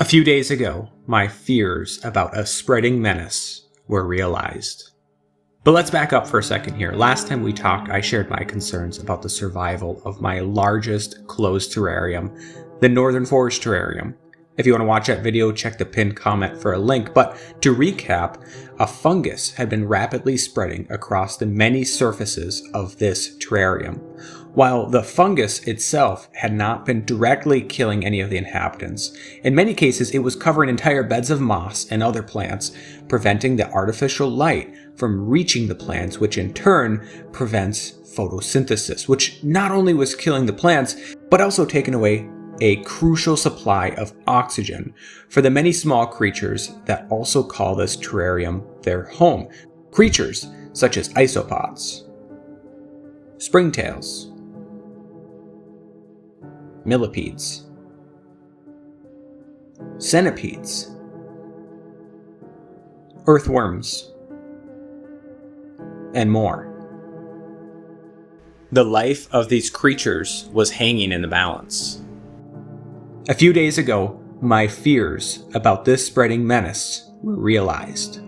A few days ago, my fears about a spreading menace were realized. But let's back up for a second here. Last time we talked, I shared my concerns about the survival of my largest closed terrarium, the Northern Forest Terrarium. If you want to watch that video, check the pinned comment for a link. But to recap, a fungus had been rapidly spreading across the many surfaces of this terrarium. While the fungus itself had not been directly killing any of the inhabitants, in many cases it was covering entire beds of moss and other plants, preventing the artificial light from reaching the plants, which in turn prevents photosynthesis, which not only was killing the plants, but also taking away a crucial supply of oxygen for the many small creatures that also call this terrarium their home. Creatures such as isopods, springtails, millipedes, centipedes, earthworms, and more. The life of these creatures was hanging in the balance. A few days ago, my fears about this spreading menace were realized.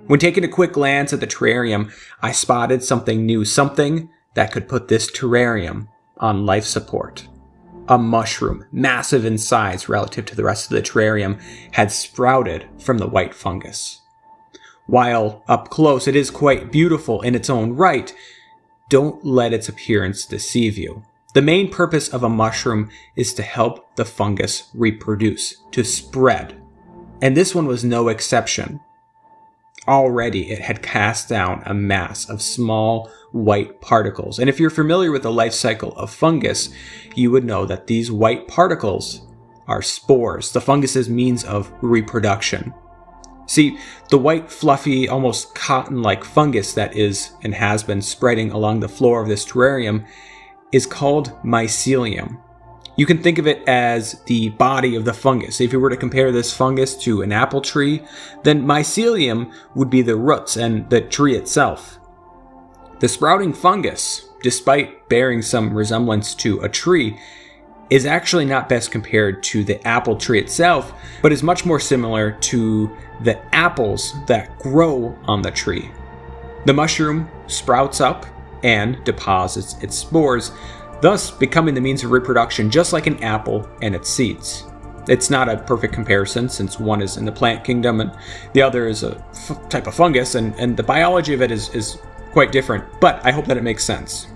When taking a quick glance at the terrarium, I spotted something new, something that could put this terrarium on life support. A mushroom, massive in size relative to the rest of the terrarium, had sprouted from the white fungus. While up close it is quite beautiful in its own right, don't let its appearance deceive you. The main purpose of a mushroom is to help the fungus reproduce, to spread. And this one was no exception. Already it had cast down a mass of small white particles. And if you're familiar with the life cycle of fungus, you would know that these white particles are spores, the fungus's means of reproduction. See, the white, fluffy, almost cotton-like fungus that is and has been spreading along the floor of this terrarium is called mycelium. You can think of it as the body of the fungus. If you were to compare this fungus to an apple tree, then mycelium would be the roots and the tree itself. The sprouting fungus, despite bearing some resemblance to a tree, is actually not best compared to the apple tree itself, but is much more similar to the apples that grow on the tree. The mushroom sprouts up and deposits its spores, thus becoming the means of reproduction just like an apple and its seeds. It's not a perfect comparison since one is in the plant kingdom and the other is a type of fungus, and the biology of it is quite different, but I hope that it makes sense.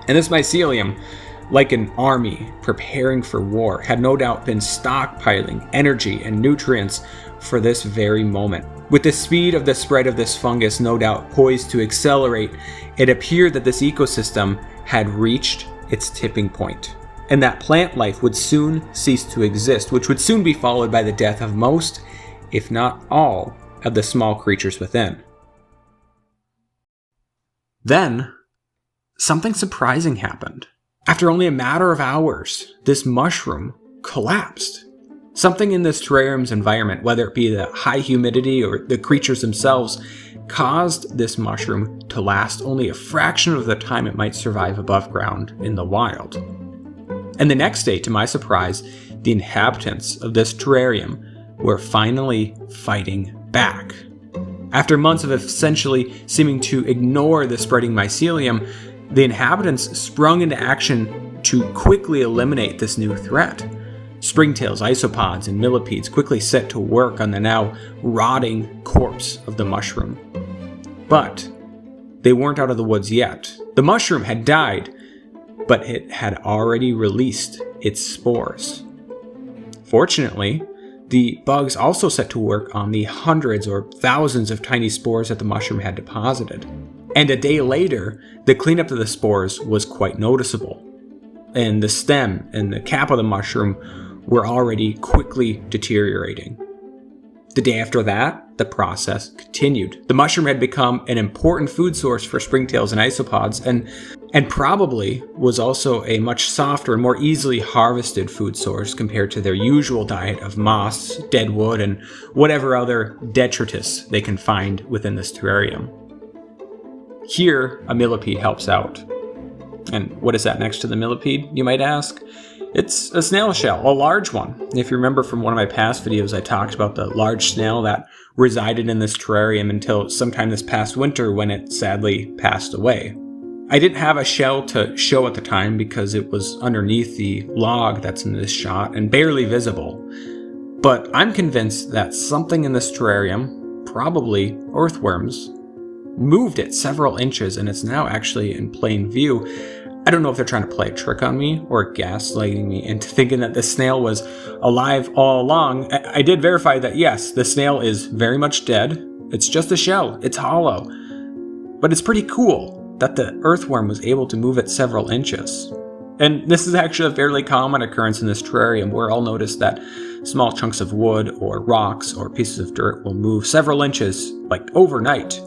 And this mycelium, like an army preparing for war, had no doubt been stockpiling energy and nutrients for this very moment. With the speed of the spread of this fungus no doubt poised to accelerate, it appeared that this ecosystem had reached its tipping point, and that plant life would soon cease to exist, which would soon be followed by the death of most, if not all, of the small creatures within. Then, something surprising happened. After only a matter of hours, this mushroom collapsed. Something in this terrarium's environment, whether it be the high humidity or the creatures themselves, caused this mushroom to last only a fraction of the time it might survive above ground in the wild. And the next day, to my surprise, the inhabitants of this terrarium were finally fighting back. After months of essentially seeming to ignore the spreading mycelium, the inhabitants sprung into action to quickly eliminate this new threat. Springtails, isopods, and millipedes quickly set to work on the now rotting corpse of the mushroom. But they weren't out of the woods yet. The mushroom had died, but it had already released its spores. Fortunately, the bugs also set to work on the hundreds or thousands of tiny spores that the mushroom had deposited. And a day later, the cleanup of the spores was quite noticeable, and the stem and the cap of the mushroom were already quickly deteriorating. The day after that, the process continued. The mushroom had become an important food source for springtails and isopods, and probably was also a much softer and more easily harvested food source compared to their usual diet of moss, dead wood, and whatever other detritus they can find within this terrarium. Here, a millipede helps out. And what is that next to the millipede, you might ask? It's a snail shell, a large one. If you remember from one of my past videos, I talked about the large snail that resided in this terrarium until sometime this past winter when it sadly passed away. I didn't have a shell to show at the time because it was underneath the log that's in this shot and barely visible. But I'm convinced that something in this terrarium, probably earthworms, moved it several inches and it's now actually in plain view. I don't know if they're trying to play a trick on me or gaslighting me into thinking that the snail was alive all along. I did verify that yes, the snail is very much dead. It's just a shell. It's hollow. But it's pretty cool that the earthworm was able to move it several inches. And this is actually a fairly common occurrence in this terrarium where I'll notice that small chunks of wood or rocks or pieces of dirt will move several inches, like overnight.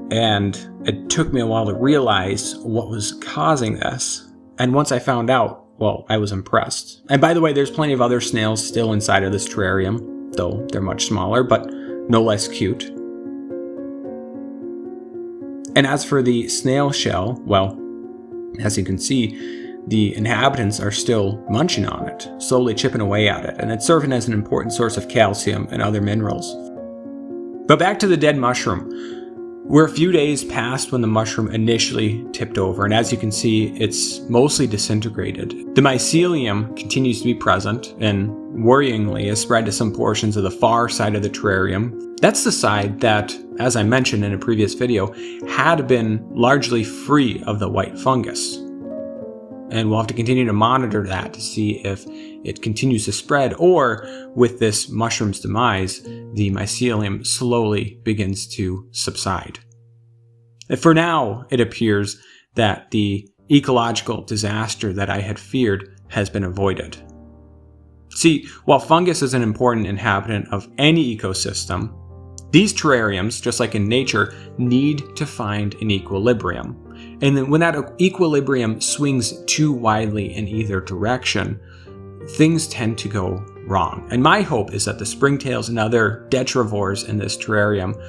And it took me a while to realize what was causing this. And once I found out, well, I was impressed. And by the way, there's plenty of other snails still inside of this terrarium, though they're much smaller, but no less cute. And as for the snail shell, well, as you can see, the inhabitants are still munching on it, slowly chipping away at it, and it's serving as an important source of calcium and other minerals. But back to the dead mushroom. We're a few days past when the mushroom initially tipped over, and as you can see, it's mostly disintegrated. The mycelium continues to be present, and worryingly has spread to some portions of the far side of the terrarium. That's the side that, as I mentioned in a previous video, had been largely free of the white fungus. And we'll have to continue to monitor that to see if it continues to spread, or with this mushroom's demise, the mycelium slowly begins to subside. And for now, it appears that the ecological disaster that I had feared has been avoided. See, while fungus is an important inhabitant of any ecosystem, these terrariums, just like in nature, need to find an equilibrium. And then when that equilibrium swings too widely in either direction, things tend to go wrong. And my hope is that the springtails and other detrivores in this terrarium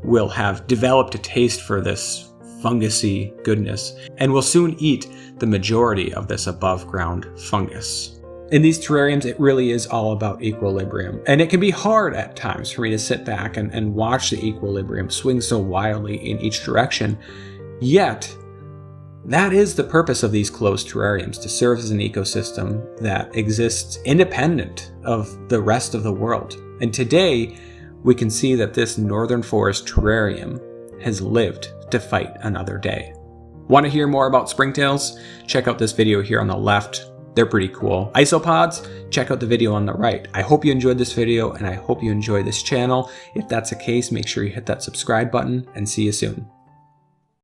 will have developed a taste for this fungusy goodness and will soon eat the majority of this above ground fungus. In these terrariums, it really is all about equilibrium. And it can be hard at times for me to sit back and watch the equilibrium swing so wildly in each direction. Yet, that is the purpose of these closed terrariums, to serve as an ecosystem that exists independent of the rest of the world. And today, we can see that this Northern Forest Terrarium has lived to fight another day. Want to hear more about springtails? Check out this video here on the left. They're pretty cool. Isopods, check out the video on the right. I hope you enjoyed this video and I hope you enjoy this channel. If that's the case, make sure you hit that subscribe button and see you soon.